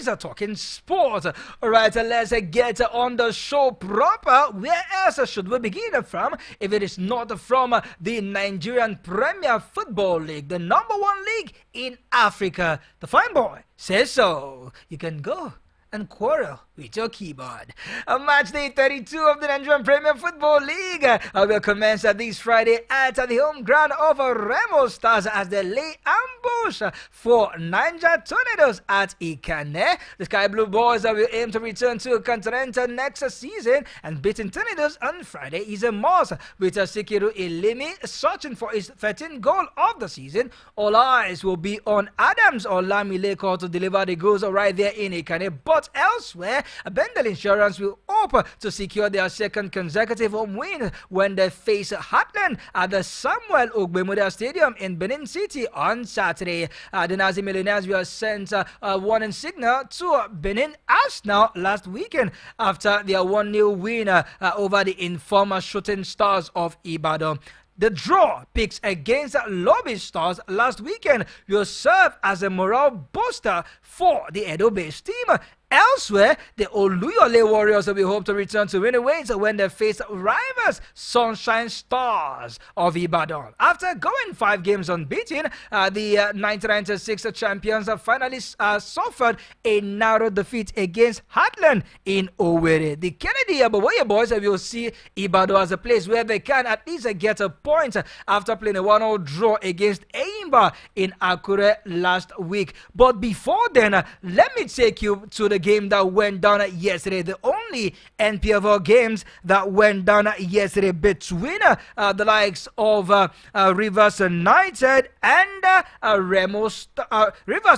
is talking sport. Alright, let's get on the show proper. Where else should we begin from if it is not from the Nigerian Premier Football League, the #1 league in Africa? The fine boy says so. You can go and quarrel with your keyboard. Match day 32 of the Nigerian Premier Football League will commence this Friday at the home ground of Remo Stars as they lay ambush for Niger Tornadoes at Ikane. The Sky Blue Boys will aim to return to Continental next season, and beating Tornadoes on Friday is a must, with Sikiru Ilimi searching for his 13th goal of the season. All eyes will be on Adams Olamileko to deliver the goals right there in Ikane, but elsewhere, Bendel Insurance will hope to secure their second consecutive home win when they face Heartland at the Samuel Ogbemudia Stadium in Benin City on Saturday. The Nazi Millionaires were sent a warning signal to Benin Arsenal last weekend after their 1-0 win over the informer Shooting Stars of Ibadan. The draw picks against Lobby Stars last weekend will serve as a morale booster for the Edo-based team. Elsewhere, the Oluyole Warriors will hope to return to winning ways when they face rivals Sunshine Stars of Ibadan. After going 5 games unbeaten, the 1996 champions finally suffered a narrow defeat against Heartland in Owerri. The Kennedy Abawoye boys will see Ibadan as a place where they can at least get a point after playing a 1-0 draw against Eimba in Akure last week. But before then, let me take you to the game that went down yesterday, the only NPFL games that went down yesterday between the likes of Rivers United and Rivers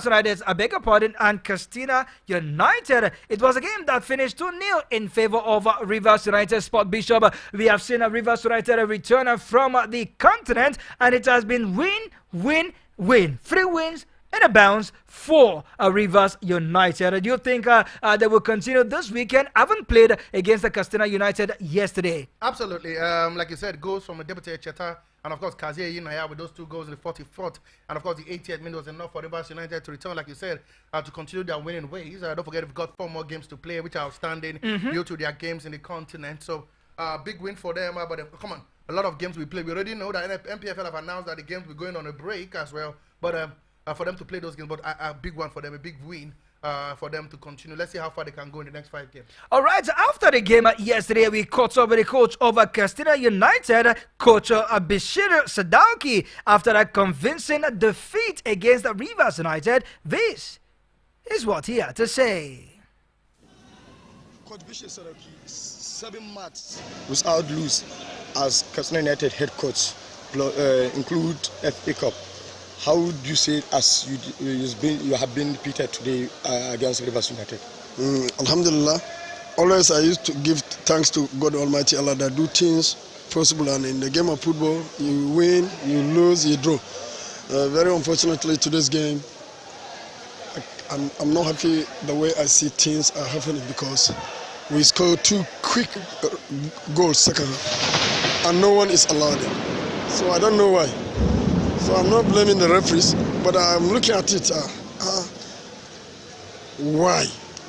United, I beg your pardon, and Castina United. It was a game that finished 2-0 in favor of Rivers United. Sport Bishop, we have seen Rivers United return from the continent, and it has been win. 3 wins in a bounce for Rivers United. Do you think they will continue this weekend? I haven't played against the Castina United yesterday. Absolutely. Like you said, goals from Deputy Cheta and of course Kazie Yinaya with those 2 goals in the 44th and of course the 80th minute was enough for Rivers United to return, like you said, to continue their winning ways. Don't forget we've got 4 more games to play, which are outstanding due to their games in the continent. So big win for them. But come on, a lot of games we play. We already know that MPFL have announced that the games will be going on a break as well. But for them to play those games, but a big one for them, a big win for them to continue. Let's see how far they can go in the next 5 games. All right, after the game yesterday, we caught up with the coach of Castina United, Coach Bashir Sadauki, after a convincing defeat against Rivers United. This is what he had to say. Coach Bashir Sadauki, 7 matches without lose as Castina United head coach, include FA Cup. How would you say it as you have been defeated today against Rivers United? Alhamdulillah. Always I used to give thanks to God Almighty Allah that do things possible, and in the game of football, you win, you lose, you draw. Very unfortunately, today's game, I'm not happy the way I see things are happening because we scored 2 quick goals second half, and no one is allowed it. So I don't know why. So I'm not blaming the referees, but I'm looking at it. Why?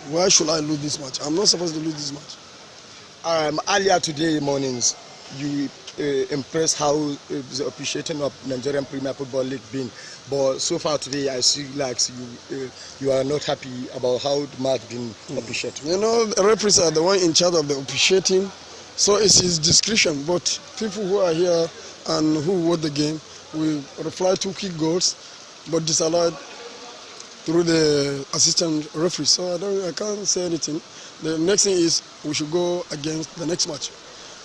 Why should I lose this match? I'm not supposed to lose this match. Earlier today mornings, you impressed how the appreciating of Nigerian Premier Football League been. But so far today, I see like you are not happy about how the match been appreciated. You know, the referees are the one in charge of the appreciating, so it's his discretion. But people who are here and who watch the game, we reply 2 quick goals, but disallowed through the assistant referee. So I can't say anything. The next thing is we should go against the next match.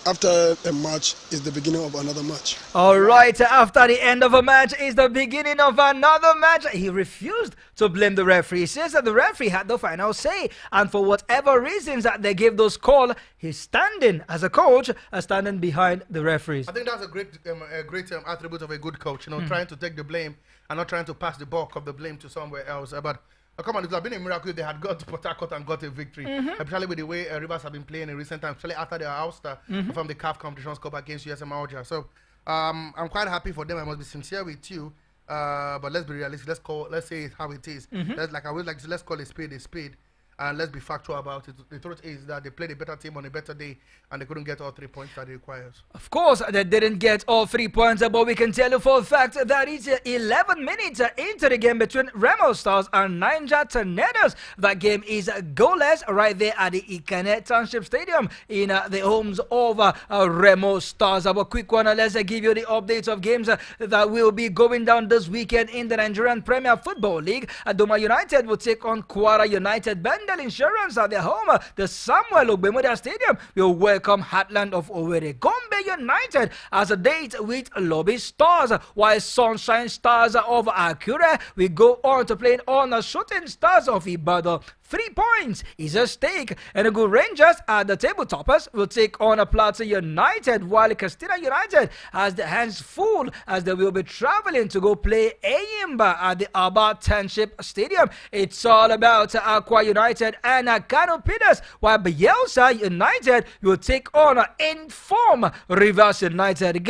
After a match is the beginning of another match. All right, after the end of a match is the beginning of another match. He refused to blame the referee. He says that the referee had the final say, and for whatever reasons that they gave those call, he's standing as a coach, standing behind the referees. I think that's a great attribute of a good coach. You know, trying to take the blame and not trying to pass the bulk of the blame to somewhere else. But come on, it would have been a miracle if they had got to Port Harcourt and got a victory. Especially with the way Rivers have been playing in recent times, especially after their ouster from the CAF Competitions Cup against USM Alger. So I'm quite happy for them. I must be sincere with you. But let's be realistic. Let's say it how it is. Let's call a spade a spade. And let's be factual about it. The truth is that they played a better team on a better day, and they couldn't get all 3 points that it requires. Of course, they didn't get all 3 points, but we can tell you for a fact that it's 11 minutes into the game between Remo Stars and Niger Tornadoes. That game is goalless right there at the Ikane Township Stadium in the homes of Remo Stars. A quick one, let's give you the updates of games that will be going down this weekend in the Nigerian Premier Football League. Doma United will take on Kwara United. Insurance at their home. The Samuel Ogbemodia Stadium will welcome Heartland of Owerri. Gombe United has a date with Lobby Stars, while Sunshine Stars of Akure will go on to play on the Shooting Stars of Ibadan. 3 points is a stake, and the Good Rangers at the table toppers will take on a Plateau United, while Castina United has the hands full as they will be traveling to go play Eyimba at the Aba Township Stadium. It's all about Aqua United and Kano Pillars, while Bielsa United will take on Inform Rivers United.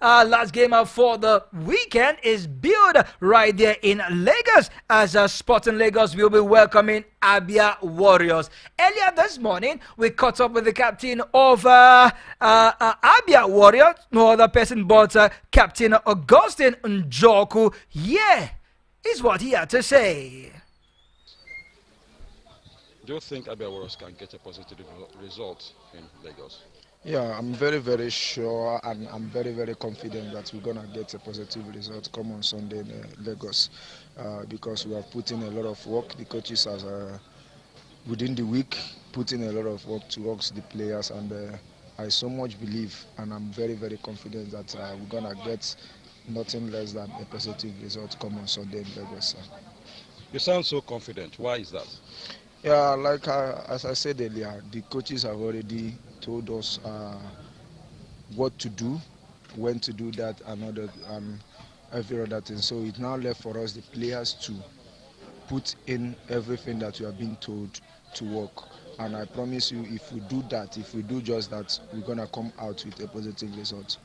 Last game for the weekend is built right there in Lagos, as Sporting Lagos will be welcoming Abia Warriors. Earlier this morning, we caught up with the captain of Abia Warriors, no other person but Captain Augustine Njoku. Yeah, is what he had to say. Do you think Abia Warriors can get a positive result in Lagos? Yeah, I'm very, very sure, and I'm very, very confident that we're going to get a positive result come on Sunday in Lagos, because we have put in a lot of work. The coaches has, within the week, put in a lot of work towards the players, and I so much believe, and I'm very, very confident that we're going to get nothing less than a positive result come on Sunday in Lagos. You sound so confident. Why is that? Yeah, like as I said earlier, the coaches have already told us what to do, when to do that, and every other thing. So it's now left for us, the players, to put in everything that we have been told to work. And I promise you, if we do that, if we do just that, we're going to come out with a positive result.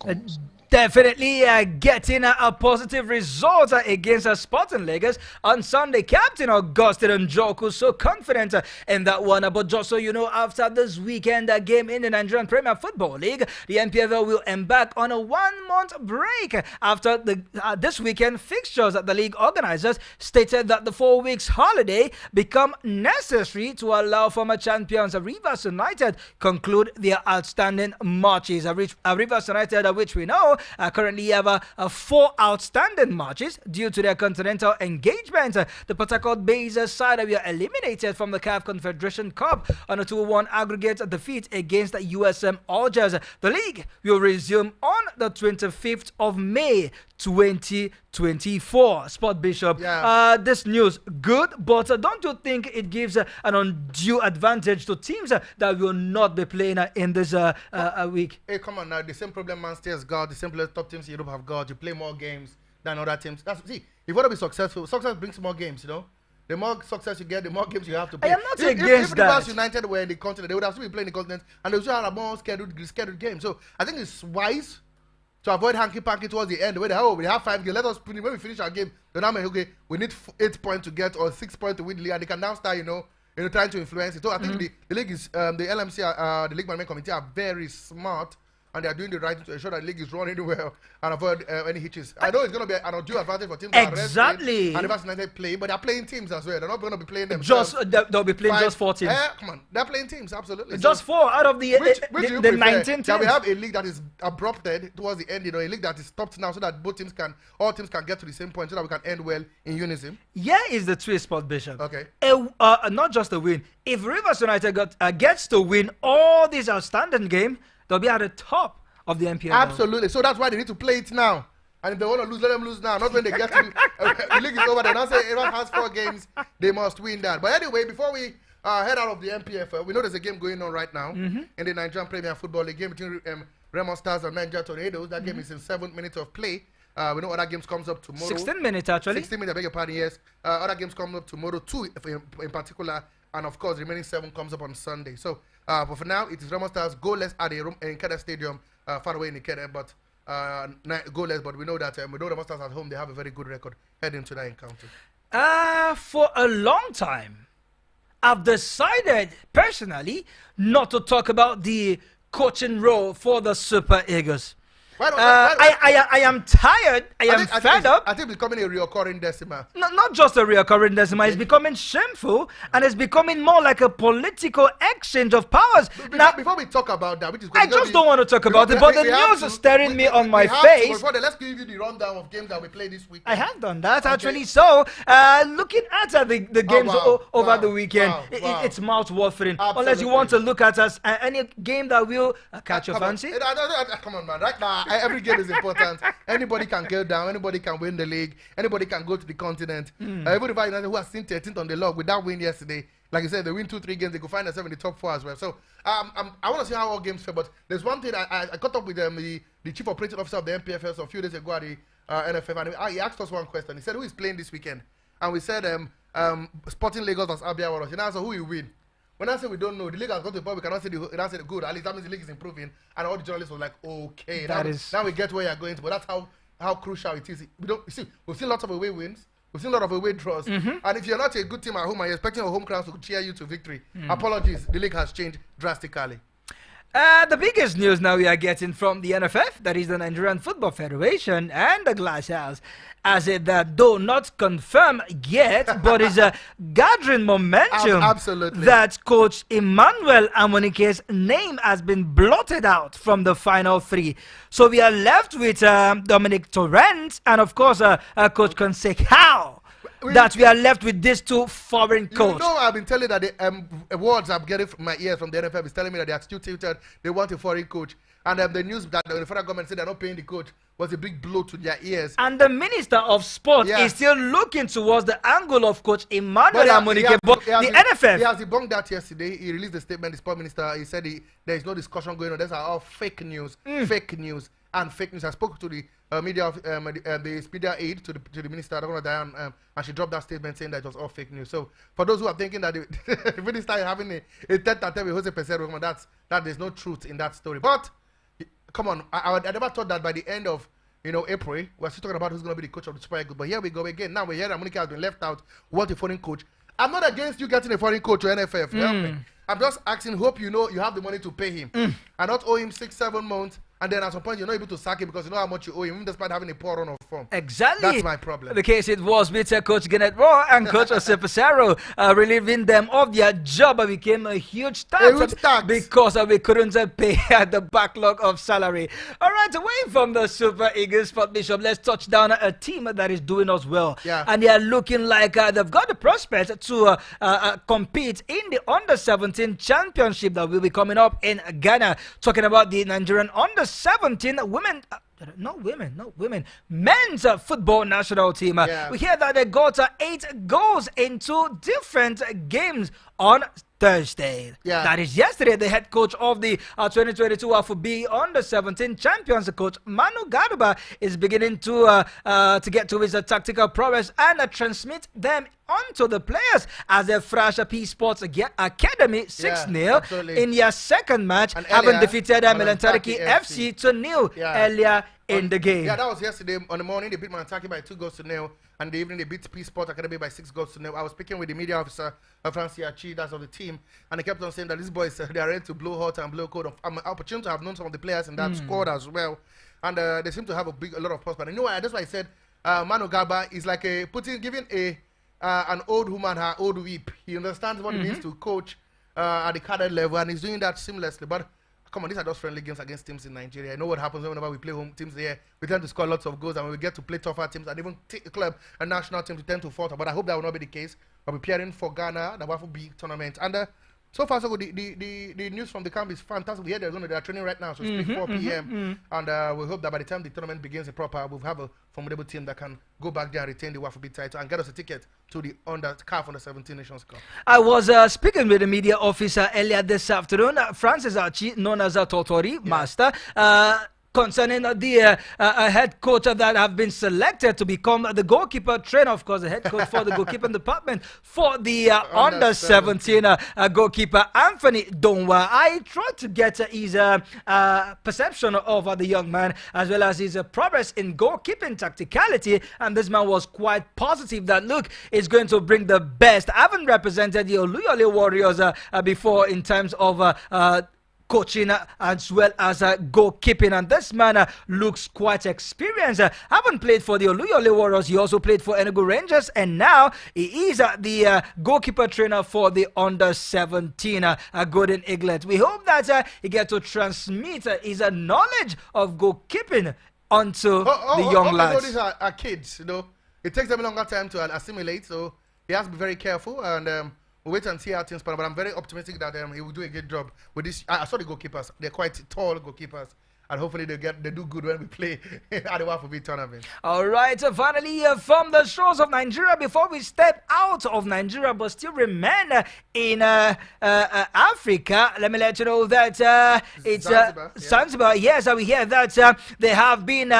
Definitely getting a positive result against Sporting Lagos on Sunday. Captain Augustine Njoku so confident in that one. But just so you know, after this weekend game in the Nigerian Premier Football League, the NPFL will embark on a 1-month break after this weekend fixtures. The league organizers stated that the 4 weeks holiday become necessary to allow former champions Rivers United conclude their outstanding matches. Rivers United, which we know currently have 4 outstanding matches due to their continental engagement. The Port Harcourt-based side were eliminated from the CAF Confederation Cup on a 2-1 aggregate defeat against USM Algiers. The league will resume on the 25th of May 2024. Sport Bishop, this news good, but don't you think it gives an undue advantage to teams that will not be playing in this week? Hey, come on now. The same problem Man City's got, the same top teams in Europe have got. You play more games than other teams. See, if you want to be successful, success brings more games, you know. The more success you get, the more games you have to play. I am not against that. If Rivers United were in the continent, they would have still been playing the continent, and they would still have more scheduled games. So I think it's wise to avoid hanky-panky towards the end. Where we have 5 games. Let us, when we finish our game, then I'm okay, we need 8 points to get, or 6 points to win the league, and they can now start, trying to influence it. So I think the league is, the LMC, the League Management Committee are very smart, and they are doing the right thing to ensure that the league is running well and avoid any hitches. I know it's going to be an undue advantage for teams that exactly. And Rivers United play, but they're playing teams as well. They're not going to be playing them. They'll be playing just 4 teams. Come on, they're playing teams, absolutely. Just 4 out of the 19 teams. That we have a league that is abrupted towards the end, a league that is stopped now, so that all teams can get to the same point, so that we can end well in unison. Here is the twist, Sport Bishop. Okay. Not just a win. If Rivers United gets to win all these outstanding games, they'll be at the top of the NPL. Absolutely. So that's why they need to play it now. And if they want to lose, let them lose now. Not when they get to the league is over. They don't say everyone has 4 games, they must win that. But anyway, before we head out of the NPFL, we know there's a game going on right now in the Nigerian Premier Football League, game between Remo Stars and Niger Tornadoes. That game is in 7 minutes of play. We know other games comes up tomorrow. 16 minutes actually. 16 minutes, I beg your pardon, yes. Other games come up tomorrow, 2 in particular. And of course, the remaining 7 comes up on Sunday. So, but for now, it is Remo Stars goalless at the Nkeda Stadium, far away in Nkeda. But goalless, but we know that with all the Masters at home, they have a very good record heading to that encounter. For a long time, I've decided personally not to talk about the coaching role for the Super Eagles. I am tired. I am fed up. I think it's becoming a recurring decimal. Not just a recurring decimal. It's becoming shameful, and it's becoming more like a political exchange of powers. Before we talk about that, which is I just don't want to talk about it, but the news is staring me on my face. Let's give you the rundown of games that we played this week. I have done that actually. So, looking at the games over the weekend, it's mouth-watering. Unless you want to look at us any game that will catch your fancy. Come on, man. Right now. Every game is important. Anybody can go down. Anybody can win the league. Anybody can go to the continent. Everybody who has seen 13th on the log with that win yesterday, like I said, they win 2-3 games. They could find themselves in the top 4 as well. So I want to see how all games fare. But there's one thing I caught up with the chief operating officer of the MPFL a few days ago at the NFF, and he asked us one question. He said, "Who is playing this weekend?" And we said, Sporting Lagos vs Abia Warriors. He answered, "Who will win?" When I say we don't know, the league has got to the point we cannot say the good. At least that means the league is improving. And all the journalists were like, okay, now we get where you're going to. But that's how crucial it is. We've seen lots of away wins. We've seen a lot of away draws. And if you're not a good team at home and you're expecting your home crowds to cheer you to victory, apologies, the league has changed drastically. The biggest news now we are getting from the NFF, that is the Nigerian Football Federation, and the Glass House, as it though not confirmed yet, but is gathering momentum. Absolutely. That Coach Emmanuel Amonike's name has been blotted out from the final 3. So we are left with Dominic Torrent and, of course, Coach Consecao. That we are left with these 2 foreign coaches. You know, I've been telling that the words I'm getting from my ears from the NFF is telling me that they are still tilted. They want a foreign coach. And the news that the federal government said they're not paying the coach was a big blow to their ears. And the Minister of Sport is still looking towards the angle of Coach Emmanuel Amonike. But the NFF... He has debunked that yesterday. He released a statement, the Sport Minister. He said there is no discussion going on. These are all fake news. Fake news. And fake news. I spoke to the media aide to the minister, Diane, and she dropped that statement saying that it was all fake news. So for those who are thinking that the minister is having a tete-a-tete with Jose Peseiro, that there's no truth in that story. But come on, I never thought that by the end of April we're still talking about who's going to be the coach of the Super Eagles. But here we go again. Now we hear that Monica has been left out. Want a foreign coach? I'm not against you getting a foreign coach to NFF. Help me. I'm just asking. Hope you have the money to pay him and not owe him 6-7 months. And then at some point, you're not able to sack him because you know how much you owe him, despite having a poor run of form. Exactly. That's my problem. The case it was with Coach Gennett Raw and Coach Jose Peseiro relieving them of their job became a huge tax. Because we couldn't pay the backlog of salary. All right, away from the Super Eagles, Sport Bishop, let's touch down a team that is doing us well. Yeah. And they are looking like they've got the prospect to compete in the Under-17 Championship that will be coming up in Ghana. Talking about the Nigerian Under-17 women, men's football national team. We hear that they got 8 goals in 2 different games on Thursday. That is yesterday. The head coach of the 2022 AFUB Under-17 champions, Coach Manu Garba, is beginning to get to his tactical prowess and transmit them onto the players as the Fresh P Sports Academy 6-0 in their second match, having defeated Melantariki FC 2-0 earlier in the game. Yeah, that was yesterday. On the morning, they beat Melantariki by 2-0, and the evening they beat P Sports Academy by 6-0. I was speaking with the media officer, Francis Achi, that's of the team, and they kept on saying that these boys they are ready to blow hot and blow cold. I'm opportunity to have known some of the players in that squad as well, and they seem to have a lot of prospect. And you know, that's why I said Manu Garba is like giving an old woman her old whip. He understands what it means to coach at the cadre level, and he's doing that seamlessly. But come on, these are just friendly games against teams in Nigeria. I know what happens whenever we play home teams here. We tend to score lots of goals, and when we get to play tougher teams, and even club and national teams, we tend to falter. But I hope that will not be the case. We're preparing for Ghana, the Waffle B tournament. And so far, so good. The news from the camp is fantastic. We hear they are training right now, so it's 4 p.m. And we hope that by the time the tournament begins proper, we'll have a formidable team that can go back there and retain the Waffle B title and get us a ticket to the CAF Under-17 Nations Cup. I was speaking with the media officer earlier this afternoon, Francis Archie, known as a Totori Master. concerning the head coach that have been selected to become the goalkeeper trainer, of course, the head coach for the goalkeeping department for the under 17 goalkeeper Anthony Donwa. I tried to get his perception of the young man as well as his progress in goalkeeping tacticality, and this man was quite positive that look is going to bring the best. I haven't represented the Oluyole Warriors before in terms of coaching as well as goalkeeping, and this man looks quite experienced. Haven't played for the Oluyole Warriors, he also played for Enugu Rangers, and now he is the goalkeeper trainer for the under 17 Golden Eaglet. We hope that he gets to transmit his knowledge of goalkeeping onto the young lads. These are kids, it takes them a longer time to assimilate, so he has to be very careful, and we'll wait and see how things pan out, but I'm very optimistic that he will do a good job with this. I saw the goalkeepers; they're quite tall goalkeepers, and hopefully they do good when we play at the WAFB tournament. All right, finally from the shores of Nigeria, before we step out of Nigeria but still remain in Africa, let me let you know that it's Zanzibar. Yes, we hear that they have been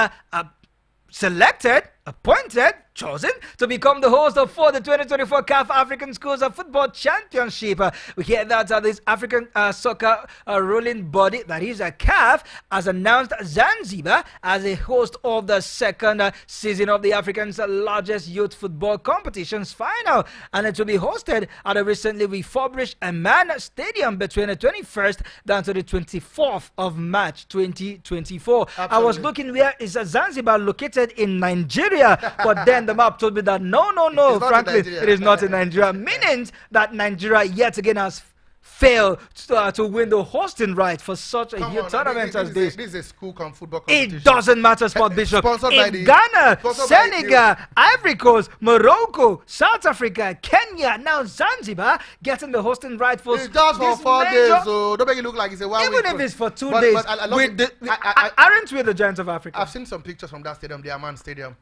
selected, appointed, chosen to become the host for the 2024 CAF African Schools of Football Championship. We hear that this African soccer ruling body, that is a CAF, has announced Zanzibar as a host of the second season of the African's largest youth football competitions final, and it will be hosted at a recently refurbished Amman Stadium between the 21st down to the 24th of March 2024. Absolutely. I was looking, where is Zanzibar located in Nigeria, but then the map told me that no, frankly, it is not in Nigeria, meaning that Nigeria yet again has failed to win the hosting right for such a huge tournament as this. This is a school football competition. It doesn't matter, Sport Bishop. In Ghana, Senegal, Ivory Coast, Morocco, South Africa, Kenya, now Zanzibar getting the hosting right for it's just for 4 days, so don't make it look like it's a 1 week. Even if it's for 2 days, aren't we the Giants of Africa? I've seen some pictures from that stadium, the Amman Stadium.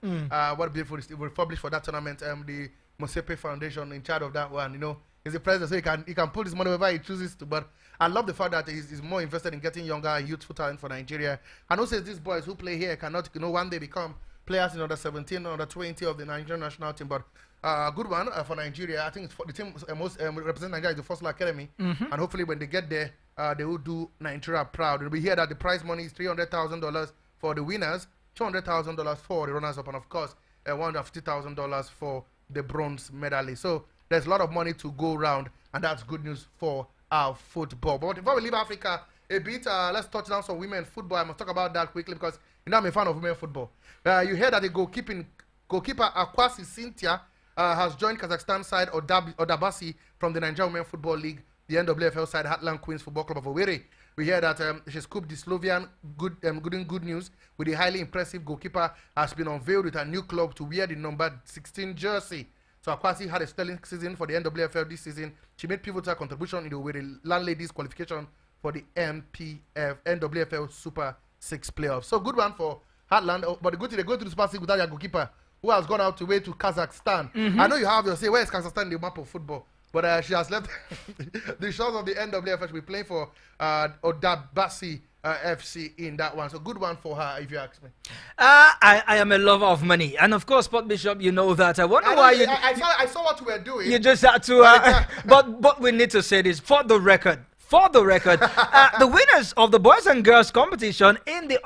What beautiful is republished for that tournament. The Mosepe Foundation in charge of that one, he's the president, so he can put his money wherever he chooses to. But I love the fact that he's more invested in getting younger youthful talent for Nigeria. And also these boys who play here cannot, one day become players in under 17, under 20 of the Nigerian national team. But good one for Nigeria. I think it's for the team most represent Nigeria is the First Academy, and hopefully when they get there, they will do Nigeria proud. It'll be here that the prize money is $300,000 for the winners, $200,000 for the runners-up, and of course, $150,000 for the bronze medalist. So there's a lot of money to go around, and that's good news for our football. But before we leave Africa a bit, let's touch down some women football. I must talk about that quickly because I'm a fan of women football. You heard that the goalkeeper Akwasi Cynthia has joined Kazakhstan side Odabasi from the Nigerian Women Football League, the NWFL side Heartland Queens Football Club of Owerri. We hear that she scooped the Slovian good news with the highly impressive goalkeeper has been unveiled with a new club to wear the number 16 jersey. So Akwasi had a sterling season for the NWFL this season. She made pivotal contribution in the landladies qualification for the NWFL Super 6 playoffs. So good one for Heartland. But the good thing, they go to the Super 6 without their goalkeeper, who has gone out to way to Kazakhstan. I know you have your say, where is Kazakhstan in the map of football? But she has left the shores of the NWFL. She'll be playing for Odabasi FC in that one. So good one for her, if you ask me. I am a lover of money, and of course, Sport Bishop, you know that. I wonder why you. I saw what you were doing. You just had to. But we need to say this for the record. For the record, the winners of the boys and girls competition in the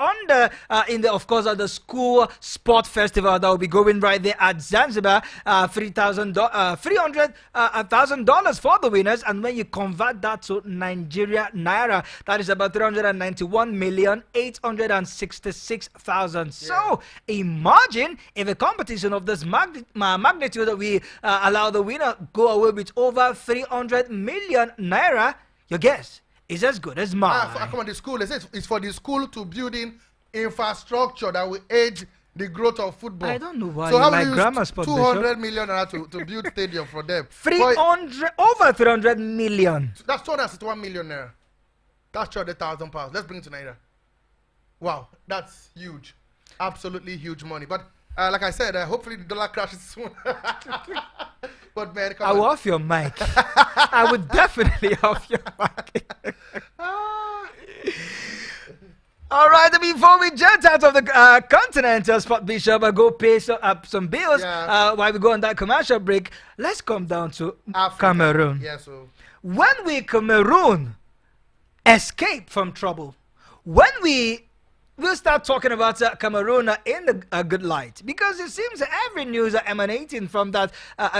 the school sport festival that will be going right there at Zanzibar, $300,000 for the winners, and when you convert that to Nigeria naira, that is about 391,866,000. Yeah. So imagine if a competition of this magnitude that we allow the winner go away with over 300 million naira. Your guess is as good as mine. Come on, the school. It's for the school to build in infrastructure that will aid the growth of football. I don't know why. So how my will grammar use spot 200 million to build stadium for them? Over 300 million. That's 261 million naira. That's 200,000 pounds. Let's bring it to naira. Wow, that's huge. Absolutely huge money. But like I said, hopefully the dollar crashes soon. But man, I will off your mic. I would definitely off your mic. All right, before we jet out of the continent, Spot Bishop, go pay some bills while we go on that commercial break. Let's come down to Africa. Cameroon. Yeah, so When we Cameroon escape from trouble, when we'll start talking about Cameroon in a good light, because it seems every news emanating from that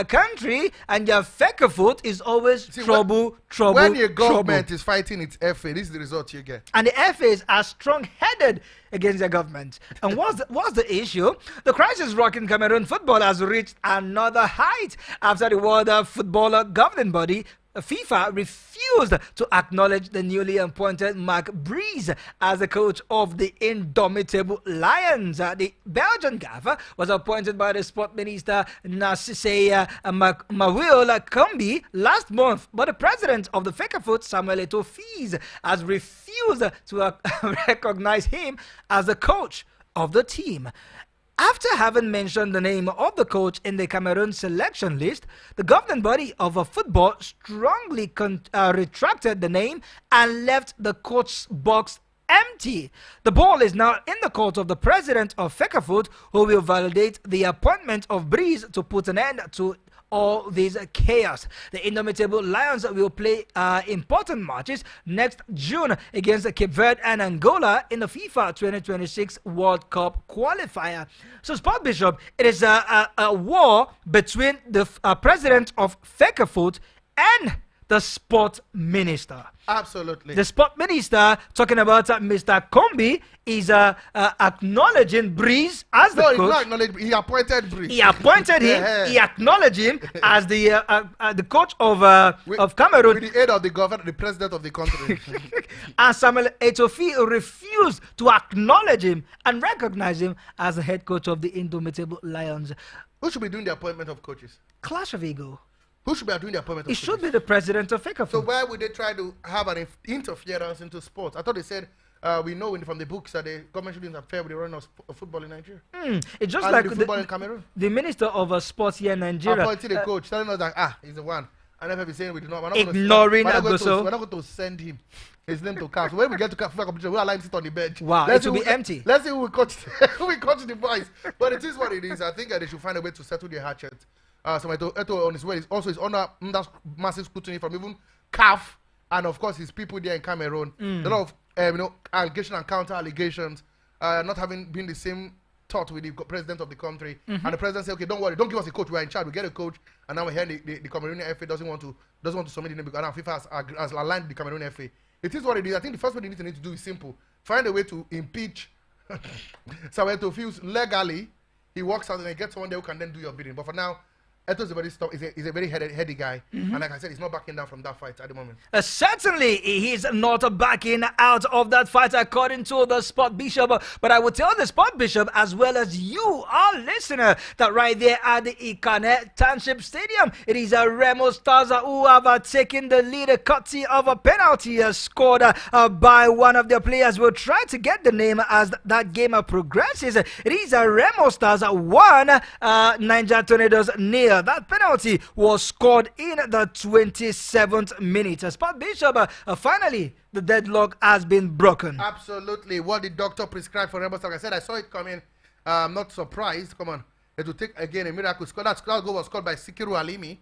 country and their foot is always trouble. When your government is fighting its FA, this is the result you get. And the FAs are strong-headed against their government. And what's the issue? The crisis rocking Cameroon football has reached another height after the World Football Governing Body FIFA refused to acknowledge the newly appointed Mark Breeze as the coach of the indomitable Lions. The Belgian gaffer was appointed by the sport minister Narcisse Mawil Kombi last month, but the president of the Fecafoot, Samuel Eto'o, has refused to recognize him as the coach of the team. After having mentioned the name of the coach in the Cameroon selection list, the governing body of football strongly retracted the name and left the coach's box empty. The ball is now in the court of the president of Fecafoot, who will validate the appointment of Breeze to put an end to all this chaos. The indomitable Lions will play important matches next June against Cape Verde and Angola in the FIFA 2026 World Cup qualifier. So, Sport Bishop, it is a war between the president of Fecafoot and the sport minister. Absolutely. The sport minister, talking about Mr. Kombi, is acknowledging Breeze as the coach. No, he's not acknowledging. He appointed Breeze. He appointed him. He acknowledged him as the coach of Cameroon. With the aid of the governor, the president of the country. And Samuel Eto'o refused to acknowledge him and recognize him as the head coach of the indomitable Lions. Who should be doing the appointment of coaches? Clash of ego. Who should be doing the appointment of It coaches? should be the president of Fecafoot. So why would they try to have an interference into sports? I thought they said we know from the books that the government shouldn't interfere with the running of football in Nigeria. It's just And like the football in Cameroon. the minister of sports here in Nigeria Appointed the coach, telling us that he's the one. And FF is saying we do not. Ignoring we're not Agoso. going to send him his name to CAF. So when we get to CAF competition, we'll allow him to sit on the bench. Wow, it will be empty. Let's see who will coach. Who will coach the boys. But it is what it is. I think they should find a way to settle their hatchet. So Eto'o on his way is under massive scrutiny from even CAF and of course his people there in Cameroon. A lot of allegation and counter allegations, not having been the same thought with the president of the country. And the president said, okay, don't worry, don't give us a coach. We're in charge. We get a coach. And now we're here. The Cameroonian FA doesn't want to submit the name because now FIFA has aligned with the Cameroonian FA. It is what it is. I think the first thing they need to do is simple: find a way to impeach Samuel Eto'o legally. He works out and he gets someone there who can then do your bidding. But for now, Eto'o is a very heady guy, and like I said, he's not backing down from that fight at the moment. Certainly, he's not backing out of that fight, according to the Sport Bishop. But I will tell the Sport Bishop, as well as you, our listener, that right there at the Ikane Township Stadium, it is a Remo Stars who have taken the lead, courtesy of a penalty scored by one of their players. We'll try to get the name as that game progresses. It is a Remo Stars 1, Niger Tornadoes 0. That penalty was scored in the 27th minute. Sport Bishop, finally, the deadlock has been broken. Absolutely. What the doctor prescribed for Rebel Stars. Like I said, I saw it coming. I'm not surprised. Come on. It will take, again, a miracle score. That goal was scored by Sikiru Alimi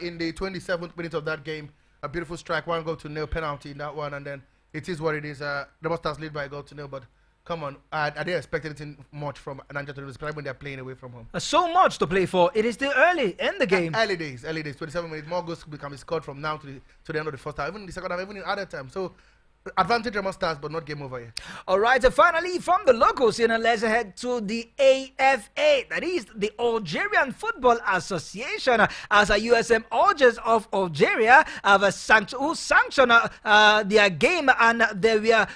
in the 27th minute of that game. A beautiful strike, 1-0 penalty in that one. And then it is what it is. Rebel Stars lead by 1-0, but come on, I didn't expect anything much from Niger Tornadoes, especially when they're playing away from home. So much to play for. It is still early in the game. Early days, 27 minutes. More goals can be scored from now to the end of the first half, even the second half, even in other time. So, advantage Remo Stars, but not game over yet. All right, finally, from the locals, let's head to the AFA, that is the Algerian Football Association, as a USM Algiers of Algeria have sanctioned their game, and they were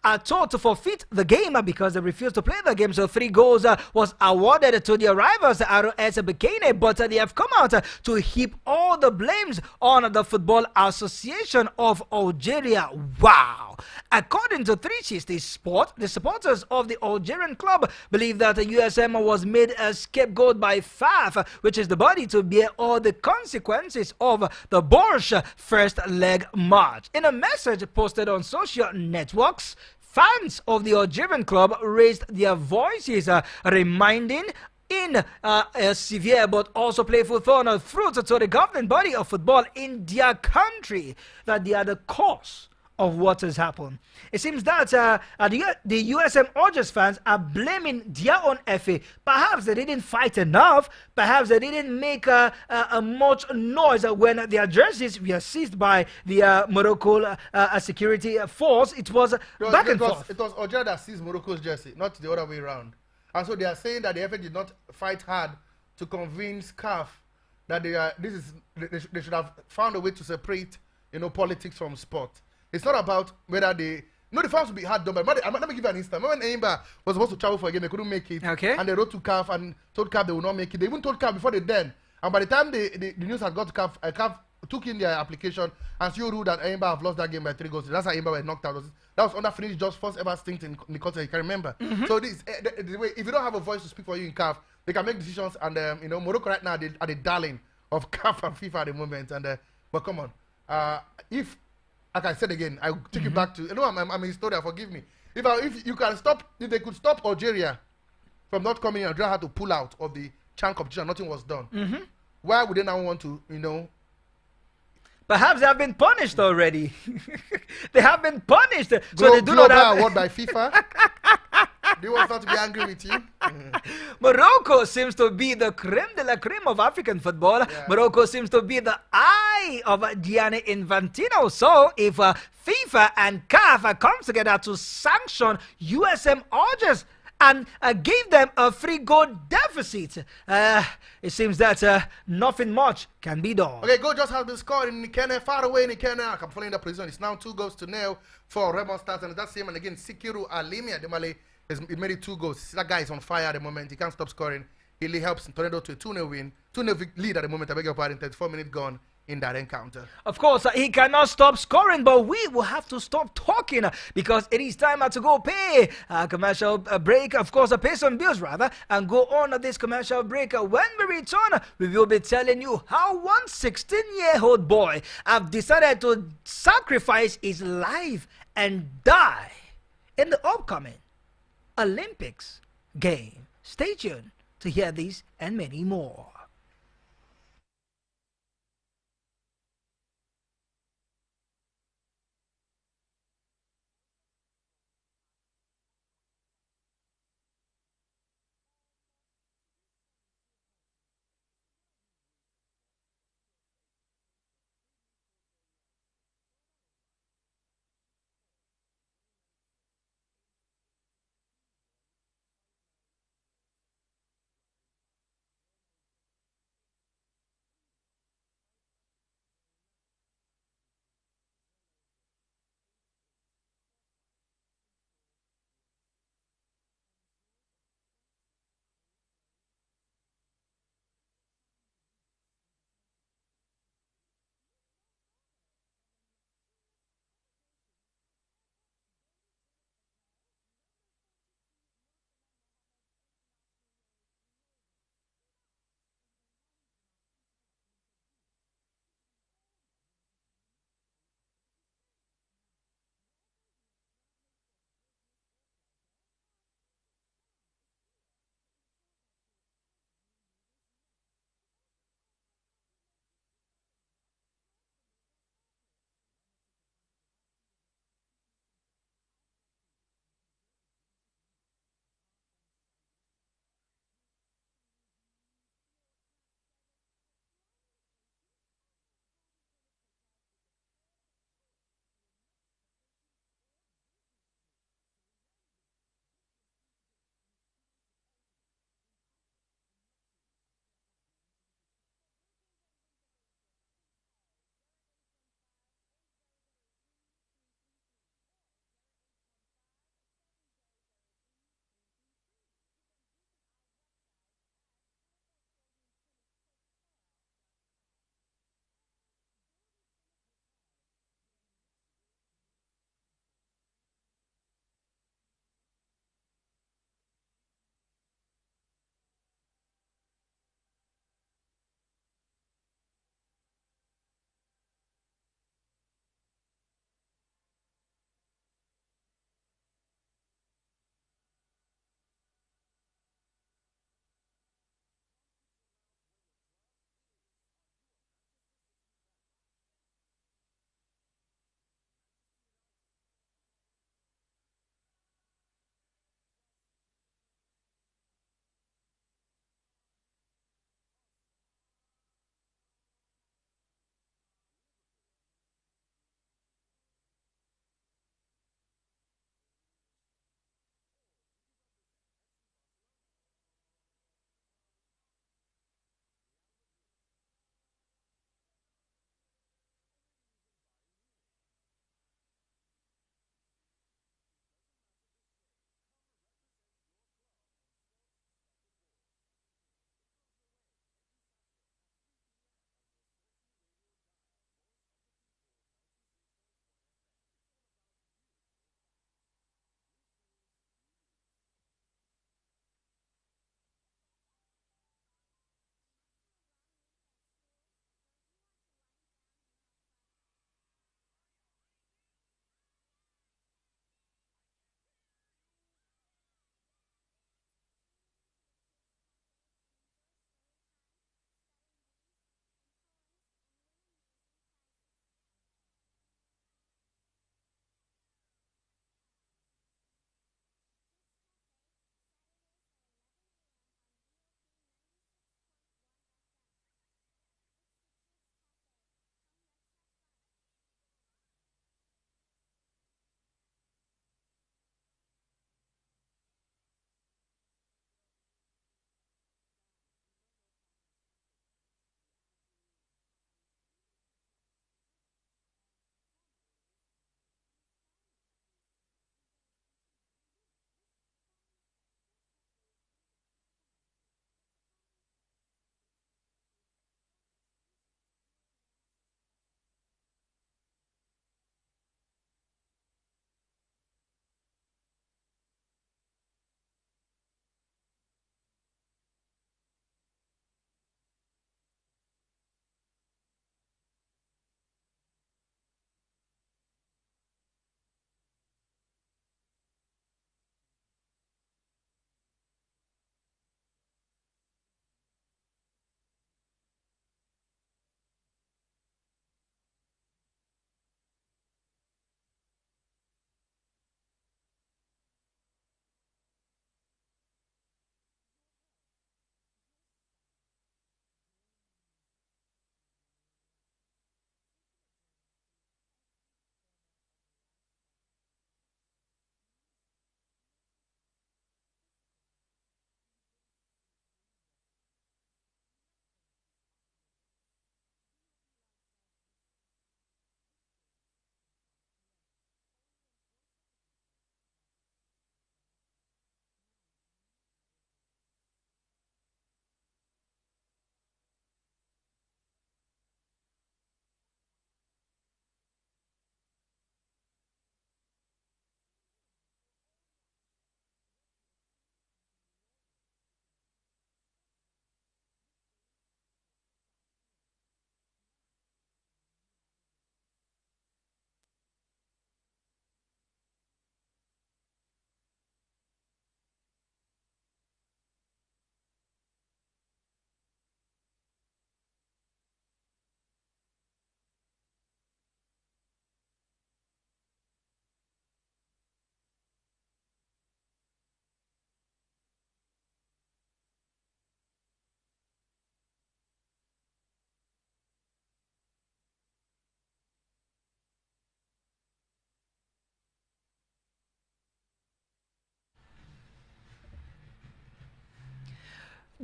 are told to forfeit the game because they refused to play the game. So 3 goals was awarded to their rivals, RS Bekane, but they have come out to heap all the blames on the Football Association of Algeria. Wow. According to 360 Sport, the supporters of the Algerian club believe that the USM was made a scapegoat by FAF, which is the body to bear all the consequences of the Borscht first leg match. In a message posted on social networks, fans of the Algerian club raised their voices, reminding in a severe but also playful thorn of fruit to the governing body of football in their country that they are the cause of what has happened. It seems that the USM Orges fans are blaming their own FA. Perhaps they didn't fight enough. Perhaps they didn't make much noise when their jerseys were seized by the Morocco security force. It was back and forth. It was Algeria that seized Morocco's jersey, not the other way around. And so they are saying that the FA did not fight hard to convince CAF that they should have found a way to separate, politics from sport. It's not about whether they. No, the fans will be hard done, but let me give you an instance. Remember when Aimba was supposed to travel for a game, they couldn't make it. Okay. And they wrote to CAF and told CAF they would not make it. They even told CAF before they then. And by the time the news had got to CAF, CAF took in their application and still ruled that Aimba have lost that game by 3 goals. That's how Aimba were knocked out. That was under Finnish just first ever stint in the country, you can remember. So this, the way, if you don't have a voice to speak for you in CAF, they can make decisions. And Morocco right now are the darling of CAF and FIFA at the moment. And but come on, if like I said again, I take it back to I'm a historian. Forgive me. If you can stop, if they could stop Algeria from not coming in, Algeria had to pull out of the CHAN competition. Nothing was done. Why would they now want to, Perhaps they have been punished already. They have been punished. So they do not have award by FIFA. They want not to be angry with you. Morocco seems to be the creme de la creme of African football. Yeah. Morocco seems to be the eye of Gianni Infantino. So if FIFA and CAF comes together to sanction USM Orges and give them a 3-goal deficit, it seems that nothing much can be done. Okay, goal just has been scored in Nikene, far away in Nikene. I'm following the position. It's now 2-0 for Raymond Stars, and that's him. And again, Sikiru Alimi Ademale. He made it 2 goals. That guy is on fire at the moment. He can't stop scoring. He helps Tornado to a 2-0 win. 2-0 lead at the moment. I beg your pardon. 34 minutes gone in that encounter. Of course, he cannot stop scoring, but we will have to stop talking because it is time to go pay a commercial break. Of course, pay some bills rather, and go on this commercial break. When we return, we will be telling you how one 16-year-old boy have decided to sacrifice his life and die in the upcoming Olympics game. Stay tuned to hear these and many more.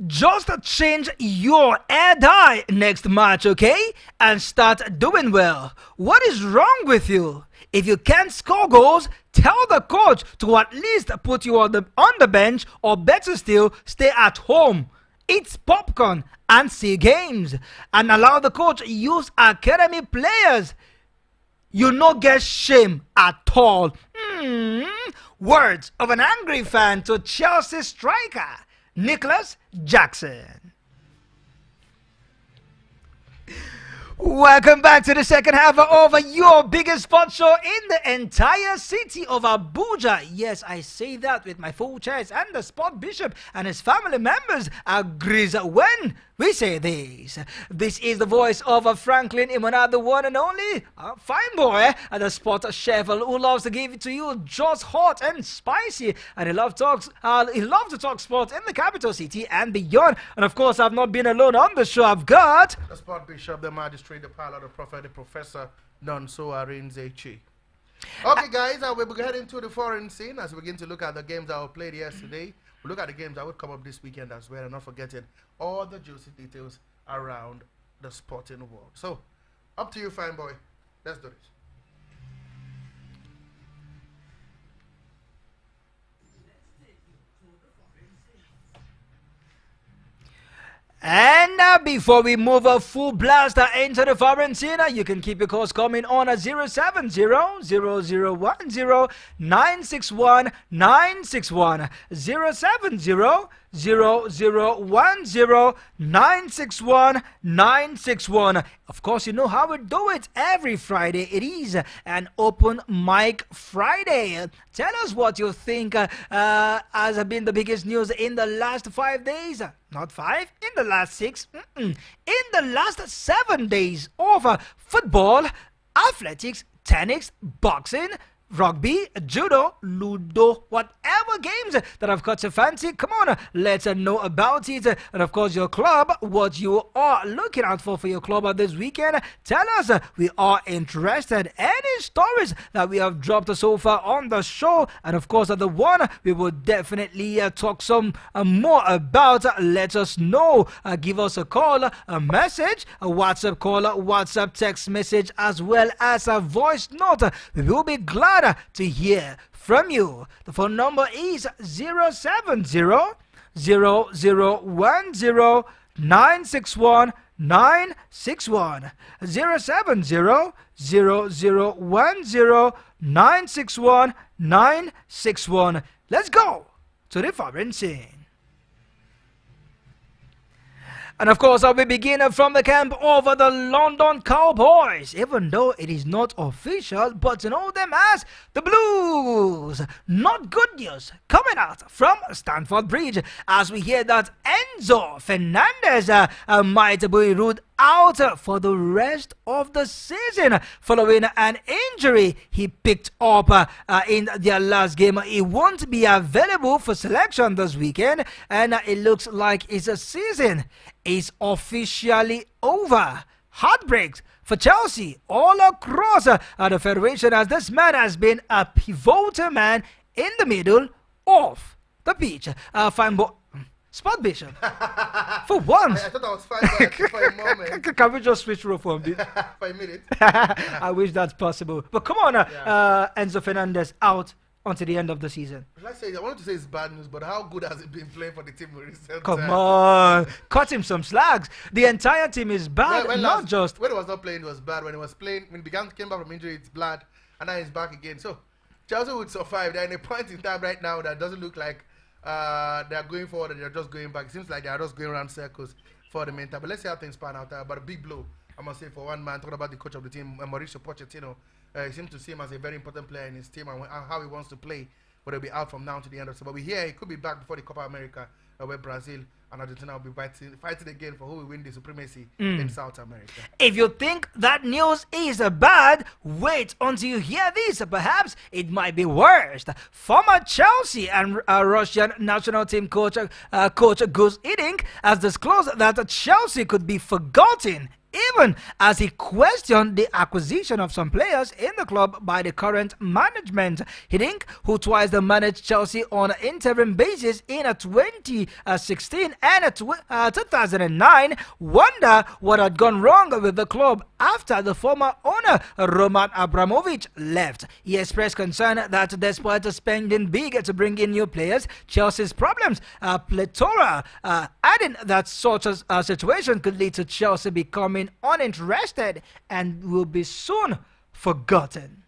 Just change your hair dye next match, okay? And start doing well. What is wrong with you? If you can't score goals, tell the coach to at least put you on the bench, or better still, stay at home. Eat popcorn and see games. And allow the coach use academy players. You no get shame at all. Words of an angry fan to Chelsea striker Nicholas Jackson. Welcome back to the second half of your biggest sports show in the entire city of Abuja. Yes, I say that with my full chest, and the sport bishop and his family members agrees when we say this. This is the voice of Franklin Imona, the one and only fine boy, the sport chef who loves to give it to you just hot and spicy, and he loves to talk sports in the capital city and beyond. And of course, I've not been alone on the show. I've got the sport bishop, the magistrate, the pilot, the prophet, the professor, Nonso Arinzechi. Okay, guys, we'll head into the foreign scene as we begin to look at the games that were played yesterday. We'll look at the games that will come up this weekend as well, and not forgetting all the juicy details around the sporting world. So, up to you, fine boy. Let's do this. And before we move a full blast into the foreign scene, you can keep your calls coming on at 070-0010-961-961, 070-0010-961-961. Of course, you know how we do it every Friday. It is an open mic Friday. Tell us what you think has been the biggest news in the last 5 days. Not 5, in the last 6, in the last 7 days of football, athletics, tennis, boxing, rugby, judo, ludo, whatever games that have caught your fancy. Come on, let's know about it. And of course, your club, what you are looking out for your club this weekend. Tell us, we are interested. Any stories that we have dropped so far on the show, and of course, the one we will definitely talk some more about. Let us know. Give us a call, a message, a WhatsApp call, a WhatsApp text message, as well as a voice note. We will be glad to hear from you. The phone number is 070-0010-961-961, 070-0010-961-961. Let's go to the foreign scene. And of course, we begin from the camp of the London Cowboys, even though it is not official, but to know them as the Blues. Not good news coming out from Stamford Bridge as we hear that Enzo Fernandez might be ruled out for the rest of the season following an injury he picked up in their last game. He won't be available for selection this weekend, and it looks like his season is officially over. Heartbreaks for Chelsea all across the federation, as this man has been a pivotal man in the middle of the pitch. Spot Bishop, for once. I thought I was fine for a moment. Can we just switch role for a bit? For a minute. I wish that's possible. But come on, Enzo Fernandez out until the end of the season. I wanted to say it's bad news, but how good has he been playing for the team recently? Come on, cut him some slags. The entire team is bad, when not just when he was not playing, it was bad. When he was playing, when he came back from injury, it's bad, and now he's back again. So Chelsea would survive. They're in a point in time right now that doesn't look like they're going forward and they're just going back. It seems like they're just going around circles for the meantime. But let's see how things pan out. But a big blow, I must say, for one man. Talking about the coach of the team, Mauricio Pochettino. He seems to see him as a very important player in his team and how he wants to play. But he'll be out from now to the end of the season. But we hear he could be back before the Copa America, where Brazil and Argentina will be fighting again for who will win the supremacy in South America. If you think that news is bad, wait until you hear this. Perhaps it might be worse. Former Chelsea and Russian national team coach Gus Hiddink has disclosed that Chelsea could be forgotten even as he questioned the acquisition of some players in the club by the current management. Hiddink, who twice managed Chelsea on an interim basis in 2016 and 2009, wonder what had gone wrong with the club after the former owner Roman Abramovich left. He expressed concern that despite spending big to bring in new players, Chelsea's problems are plethora, adding that such a situation could lead to Chelsea becoming uninterested and will be soon forgotten.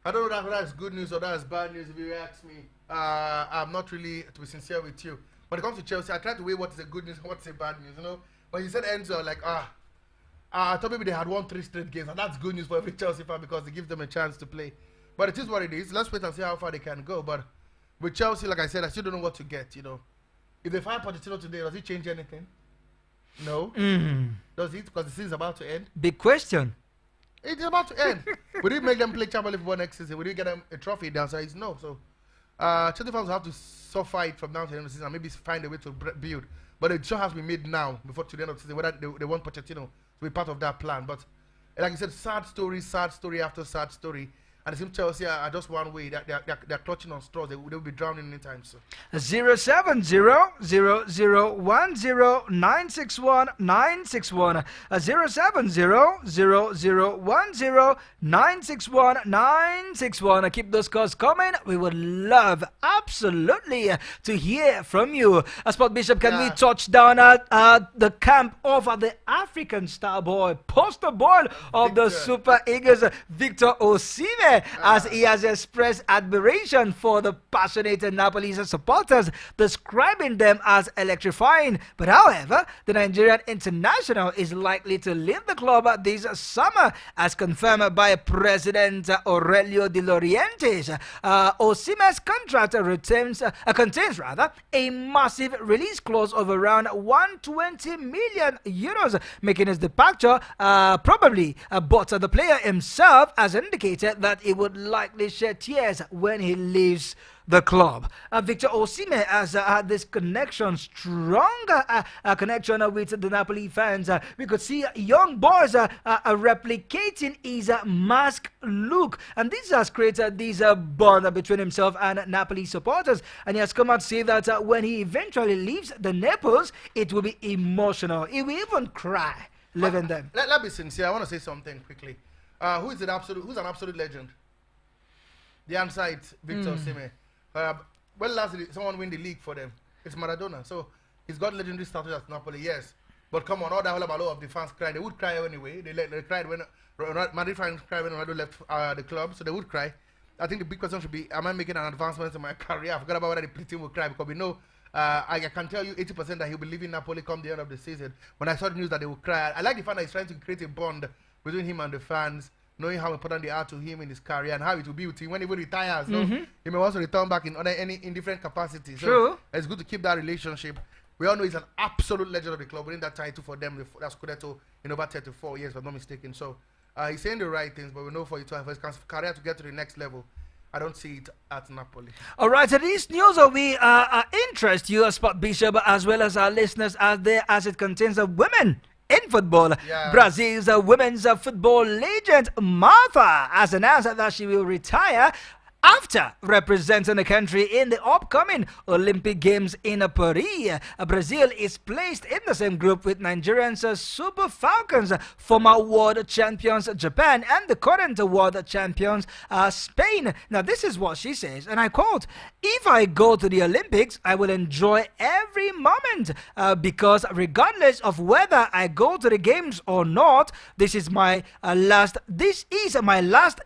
I don't know whether that's good news or that's bad news if you ask me. I'm not really, to be sincere with you. When it comes to Chelsea, I try to weigh what is a good news and what is a bad news, you know. When you said Enzo, like, I thought maybe they had won 3 straight games, and that's good news for every Chelsea fan because it gives them a chance to play. But it is what it is. Let's wait and see how far they can go. But with Chelsea, like I said, I still don't know what to get, you know. If they fire Pochettino today, does it change anything? No. Does it? Because the season is about to end. Big question. It's about to end. Would it make them play Champions League football next season? Would it get them a trophy downside? No. So, Chelsea fans will have to suffer it from now to the end of the season and maybe find a way to build. But it sure has to be made now before to the end of the season, whether they want Pochettino to be part of that plan. But like I said, sad story after sad story. And it seems Chelsea are just one way. They're clutching on straws. They will be drowning anytime soon. 070-0010961 070-0010961. Keep those calls coming. We would love absolutely to hear from you. Sport Bishop, can we touch down at the camp of the African star boy, poster boy of the Super Eagles, Victor Osimhen, as he has expressed admiration for the passionate Napoli supporters, describing them as electrifying. But however, the Nigerian international is likely to leave the club this summer, as confirmed by President Aurelio De Laurentiis. Osimhen's contract contains a massive release clause of around 120 million euros, making his departure probably. But the player himself has indicated that he would likely shed tears when he leaves the club. Victor Osimhen has had this connection, strong connection with the Napoli fans. We could see young boys replicating his mask look, and this has created this bond between himself and Napoli supporters. And he has come out to say that when he eventually leaves the Naples, it will be emotional. He will even cry leaving them. Let me be sincere. I want to say something quickly. Who's an absolute legend? The answer is Victor Osimhen. When last did someone win the league for them? It's Maradona. So he's got legendary status at Napoli, yes. But come on, all that whole of the fans cried. They would cry anyway. They cried when Madrid fans cried when Ronaldo left the club, so they would cry. I think the big question should be: am I making an advancement in my career? I forgot about whether the team will cry because we know. I can tell you 80% that he'll be leaving Napoli come the end of the season. When I saw the news that they will cry, I like the fact that he's trying to create a bond between him and the fans, knowing how important they are to him in his career and how it will be with him when he retires. No? He may also return back in different capacities. So True. It's good to keep that relationship. We all know he's an absolute legend of the club, winning that title for them, that's Scudetto, in over 34 years, if I'm not mistaken. So he's saying the right things, but we know for his career to get to the next level, I don't see it at Napoli. All right, so this news will interest you, Sport Bishop, as well as our listeners out there, as it contains women in football. Yeah. Brazil's women's football legend Martha has announced that she will retire after representing the country in the upcoming Olympic Games in Paris. Brazil is placed in the same group with Nigerian's Super Falcons, former world champions Japan, and the current world champions Spain. Now, this is what she says, and I quote: "If I go to the Olympics, I will enjoy every moment because regardless of whether I go to the games or not, this is my last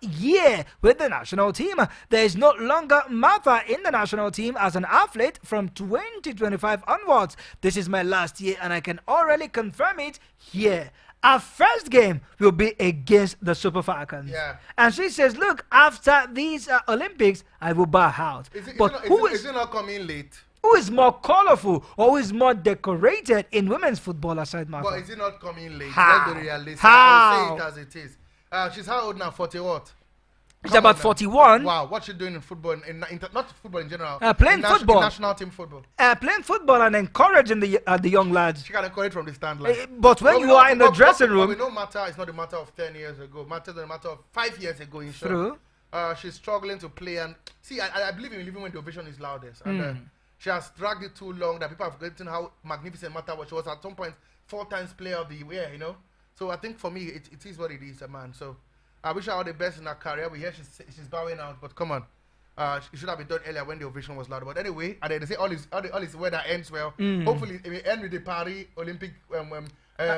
year with the national team. There is no longer Martha in the national team as an athlete from 2025 onwards. This is my last year, and I can already confirm it here. Our first game will be against the Super Falcons." Yeah. And she says, look, after these Olympics, I will bow out. Is it not coming late? Who is more colorful or who is more decorated in women's football aside Martha? But is it not coming late? How? Let's be realistic. How? I'll say it as it is. She's how old now? 40 what? He's Come about on now. 41. Wow, what's she doing in football? Not football in general. Playing football. National team football. Playing football and encouraging the young lads. She can encourage from the stand line. But when you are in the dressing room, we know matter. It's not a matter of 10 years ago. Matter is a matter of 5 years ago. In short. True. She's struggling to play, and see, I believe in living when the ovation is loudest. And she has dragged it too long that people have forgotten how magnificent Matter was. She was at some point 4 times player of the year. You know. So I think for me, it is what it is, man. So I wish her all the best in her career. We hear she's bowing out, but come on. It should have been done earlier when the ovation was loud. But anyway, and they say all is weather ends well. Hopefully, it will end with the Paris Olympic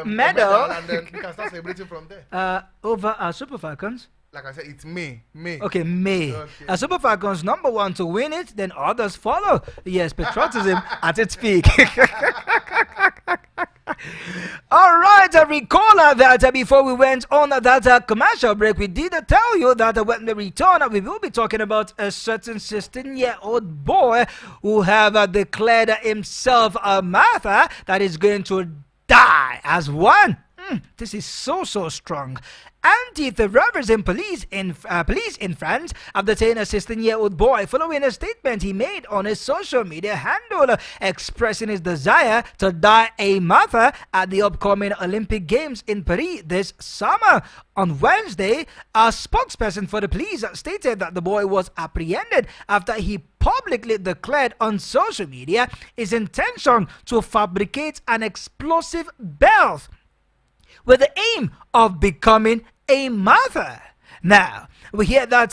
medal, and then we can start celebrating from there. over Super Falcons. Like I said, it's May. Okay, May. Okay. Super Falcons #1 to win it, then others follow. Yes, patriotism at its peak. All right, I recall that before we went on that commercial break, we did tell you that when we return, we will be talking about a certain 16-year-old boy who have declared himself a martyr that is going to die as one. This is so strong. Anti-terrorism police in France have detained a 16-year-old boy following a statement he made on his social media handle expressing his desire to die a martyr at the upcoming Olympic Games in Paris this summer. On Wednesday, a spokesperson for the police stated that the boy was apprehended after he publicly declared on social media his intention to fabricate an explosive belt with the aim of becoming a martyr. Now, we hear that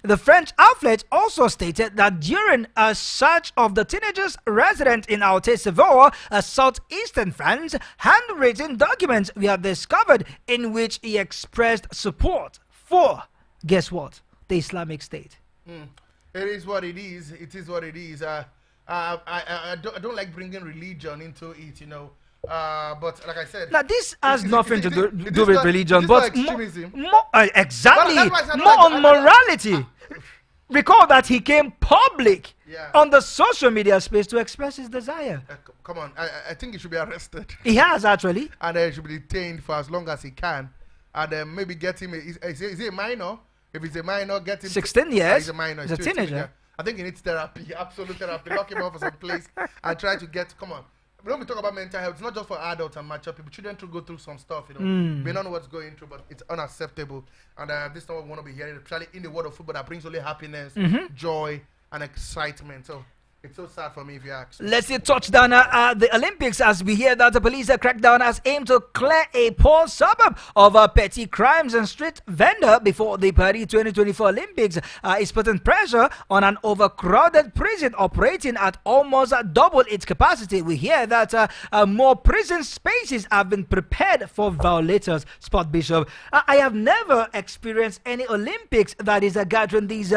the French outlet also stated that during a search of the teenager's residence in Haute-Savoie, southeastern France, handwritten documents were discovered in which he expressed support for, guess what, the Islamic State. It is what it is. It is what it is. I don't like bringing religion into it, you know. But like I said, now this has nothing to do it with not, religion, it is but not extremism. exactly Well, that's why I said more on morality. Recall that he came public on the social media space to express his desire. Come on, I think he should be arrested. He has actually, and he should be detained for as long as he can, and then maybe get him. Is he a minor? If he's a minor, get him. 16 years. He's a minor. He's a teenager. I think he needs therapy, absolute therapy. Lock him up for some place and try to get. Come on. When we talk about mental health, it's not just for adults and mature people. Children to go through some stuff, you know. We don't know what's going through, but it's unacceptable. And this is what we want to be hearing, especially in the world of football that brings only happiness, joy, and excitement. So it's so sad for me if you ask. Let's see touchdown at the Olympics as we hear that the police crackdown has aimed to clear a poor suburb of petty crimes and street vendor before the Paris 2024 Olympics is putting pressure on an overcrowded prison operating at almost double its capacity. We hear that more prison spaces have been prepared for violators. Sport Bishop, I have never experienced any Olympics that is gathering these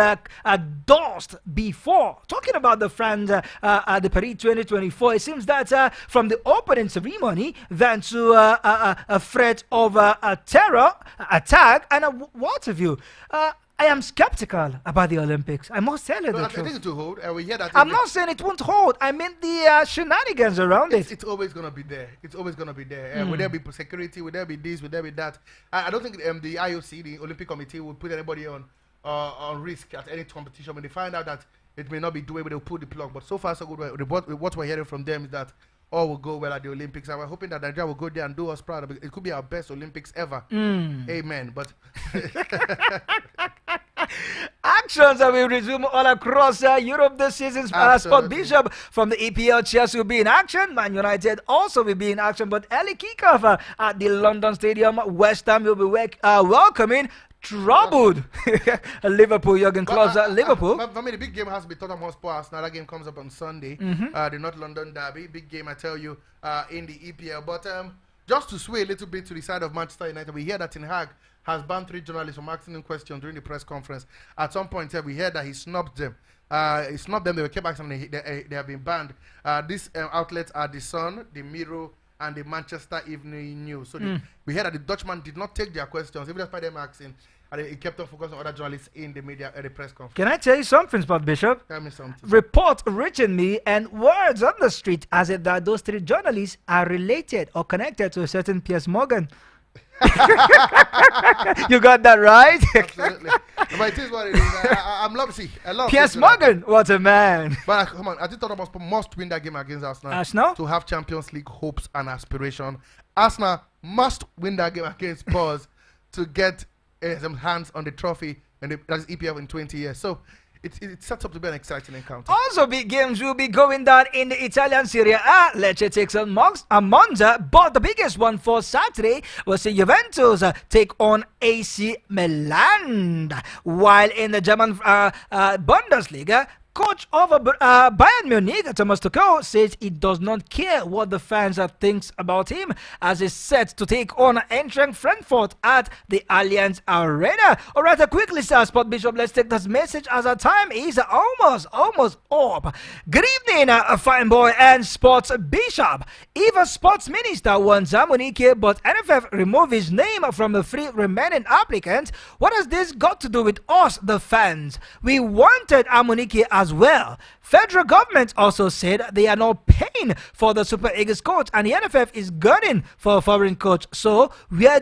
dust before. Talking about the France at the Paris 2024, it seems that from the opening ceremony then to a threat of a terror attack and what have you. I am skeptical about the Olympics. I must tell you the I truth. think it will hold. We hear that. I'm not saying it won't hold. I mean the shenanigans around it. It's always going to be there. It's always going to be there. Will there be security? Will there be this? Will there be that? I don't think the IOC, the Olympic Committee, will put anybody on risk at any competition. When they find out that it may not be doable, they'll pull the plug. But so far, so good. What we're hearing from them is that all will go well at the Olympics. And we're hoping that Nigeria will go there and do us proud. It could be our best Olympics ever. Amen. But actions will resume all across Europe this season. Sport Bishop from the EPL Chelsea will be in action. Man United also will be in action. But early kickoff at the London Stadium, West Ham will be welcoming troubled Liverpool. Jurgen Klopp's Liverpool. For me, the big game has to be Tottenham Hotspur Arsenal. That game comes up on Sunday. The North London derby, big game, I tell you, in the EPL. But just to sway a little bit to the side of Manchester United, we hear that Ten Hag has banned 3 journalists from asking him questions during the press conference. At some point, we heard that he snubbed them. He snubbed them. They were kept asking. They have been banned. These outlets are the Sun, the Mirror, and the Manchester Evening News. So we heard that the Dutchman did not take their questions, even despite them asking, and he kept on focusing on other journalists in the media at the press conference. Can I tell you something, Sport Bishop? Tell me something. Report reaching me and words on the street as if that those 3 journalists are related or connected to a certain Piers Morgan. You got that right? Absolutely. But it is what it is. I'm lovely. I love Piers this, Morgan, what a man. But come on, I just thought about must win that game against Arsenal. Arsenal? To have Champions League hopes and aspiration. Arsenal must win that game against Spurs to get some hands on the trophy, and that is EPL in 20 years. So it sets up to be an exciting encounter. Also, big games will be going down in the Italian Serie A. Lecce takes on Monza, but the biggest one for Saturday was Juventus take on AC Milan. While in the German Bundesliga, coach of Bayern Munich, Thomas Tuchel, says he does not care what the fans thinks about him as he's set to take on Eintracht Frankfurt at the Allianz Arena. Alright, quickly, Sport Bishop, let's take this message as our time is almost up. Good evening, fine boy and Sports Bishop. If a sports minister wants Amunike, but NFF remove his name from the three remaining applicants, what has this got to do with us, the fans? We wanted Amunike as well. Federal government also said they are not paying for the Super Eagles coach, and the NFF is gunning for a foreign coach. So where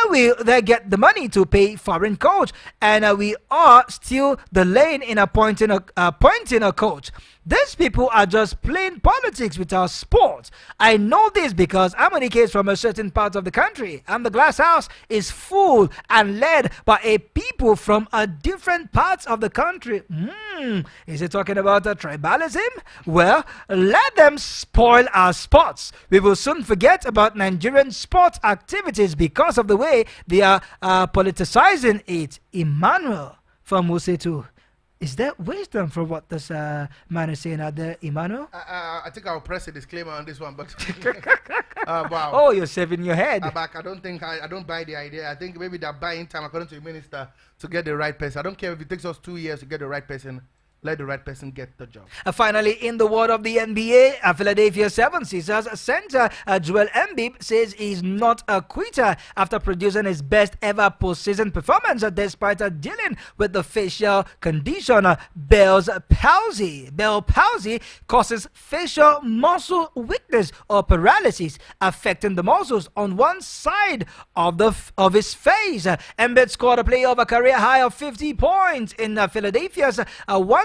will they get the money to pay foreign coach? And we are still delaying in appointing a coach. These people are just playing politics with our sport. I know this because Amunike is from a certain part of the country, and the glass house is full and led by a people from a different parts of the country. Is it talking about tribalism? Well, let them spoil our sports. We will soon forget about Nigerian sports activities because of the way they are politicizing it. Emmanuel from Musetu. Is there wisdom from what this man is saying out there, Emmanuel? I think I'll press a disclaimer on this one, but wow. Oh, you're saving your head. I don't buy the idea. I think maybe they're buying time, according to the minister, to get the right person. I don't care if it takes us 2 years to get the right person. Let the right person get the job. Finally, in the world of the NBA, Philadelphia 76ers center Joel Embiid says he's not a quitter after producing his best ever postseason performance despite dealing with the facial condition Bell's palsy. Bell palsy causes facial muscle weakness or paralysis, affecting the muscles on one side of his face. Embiid scored a playoff career high of 50 points in Philadelphia's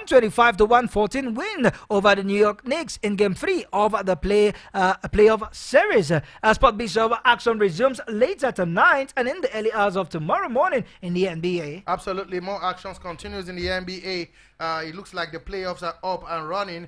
125-114 win over the New York Knicks in Game 3 of the playoff series. Sport Bishop, action resumes later tonight and in the early hours of tomorrow morning in the NBA. Absolutely, more actions continues in the NBA. It looks like the playoffs are up and running.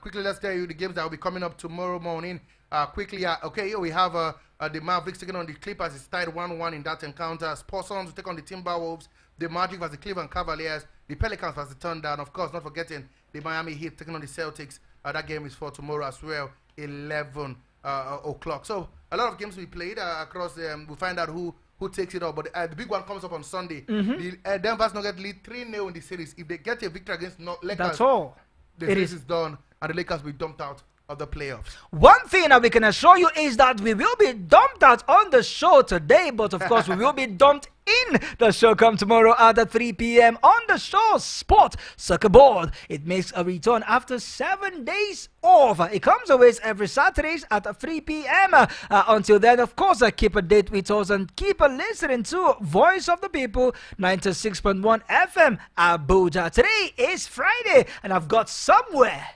Quickly, let's tell you the games that will be coming up tomorrow morning. Okay, here we have the Mavericks taking on the Clippers. It's tied 1-1 in that encounter. Spurs will take on the Timberwolves. The Magic vs the Cleveland Cavaliers. The Pelicans vs the Thunder. And of course, not forgetting the Miami Heat taking on the Celtics. That game is for tomorrow as well, 11 o'clock. So a lot of games we played across. We'll find out who takes it up. But the big one comes up on Sunday. The Denver Nuggets lead 3-0 in the series. If they get a victory against Lakers, that's all. The series is done, and the Lakers will be dumped out of the playoffs. One thing that we can assure you is that we will be dumped out on the show today, but of course we will be dumped in the show come tomorrow at 3 p.m. on the show Sport Soccer Board. It makes a return after 7 days off. It comes always every Saturdays at 3 p.m. Until then, of course, keep a date with us and keep listening to Voice of the People 96.1 FM Abuja. Today is Friday and I've got somewhere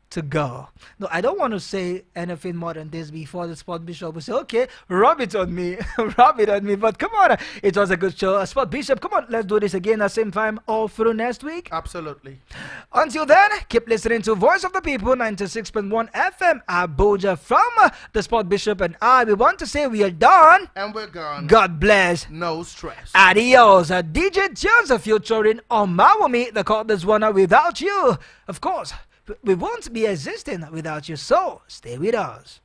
to go. No, I don't want to say anything more than this before the Sport Bishop will say, okay, rub it on me. Rub it on me. But come on, it was a good show. Sport Bishop, come on, let's do this again at the same time all through next week. Absolutely. Until then, keep listening to Voice of the People 96.1 FM Abuja from the Sport Bishop and I. We want to say we are done. And we're gone. God bless. No stress. Adios. DJ Tunes featuring Omawumi, the call this one without you. Of course, we won't be existing without you, so stay with us.